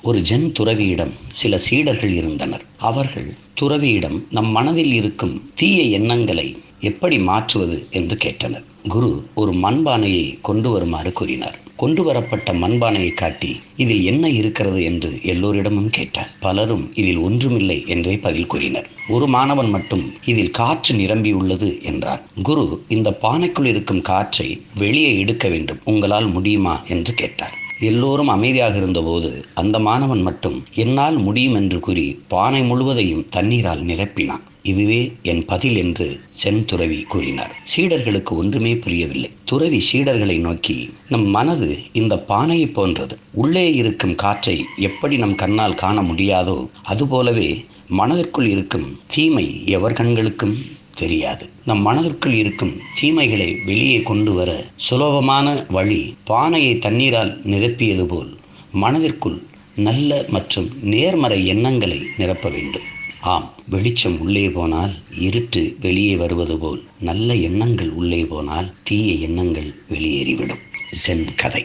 ஒரு ஜென் துறவியிடம் சில சீடர்கள் இருந்தனர். அவர்கள் துறவியிடம் நம் மனதில் இருக்கும் தீய எண்ணங்களை எப்படி மாற்றுவது என்று கேட்டனர். குரு ஒரு மண்பானையை கொண்டு வருமாறு கூறினார். கொண்டு வரப்பட்ட மண்பானையை காட்டி இதில் என்ன இருக்கிறது என்று எல்லோரிடமும் கேட்டார். பலரும் இதில் ஒன்றுமில்லை என்றே பதில் கூறினர். ஒரு மாணவன் மட்டும் இதில் காற்று நிரம்பியுள்ளது என்றார். குரு இந்த பானைக்குள் இருக்கும் காற்றை வெளியே எடுக்க வேண்டும், உங்களால் முடியுமா என்று கேட்டார். எல்லோரும் அமைதியாக இருந்தபோது அந்த மாணவன் மட்டும் என்னால் முடியும் என்று கூறி பானை முழுவதையும் தண்ணீரால் நிரப்பினான். இதுவே என் பதில் என்று சென் துறவி கூறினார். சீடர்களுக்கு ஒன்றுமே புரியவில்லை. துறவி சீடர்களை நோக்கி, நம் மனது இந்த பானையை போன்றது. உள்ளே இருக்கும் காற்றை எப்படி நம் கண்ணால் காண முடியாதோ அதுபோலவே மனதிற்குள் இருக்கும் தீமை எவர் கண்களுக்கும் தெரியாது. நம் மனதிற்குள் இருக்கும் தீமைகளை வெளியே கொண்டு வர சுலபமான வழி பானையை தண்ணீரால் நிரப்பியது போல் மனதிற்குள் நல்ல மற்றும் நேர்மறை எண்ணங்களை நிரப்ப வேண்டும். ஆம், வெளிச்சம் உள்ளே போனால் இருட்டு வெளியே வருவது போல் நல்ல எண்ணங்கள் உள்ளே போனால் தீய எண்ணங்கள் வெளியேறிவிடும். சென் கதை.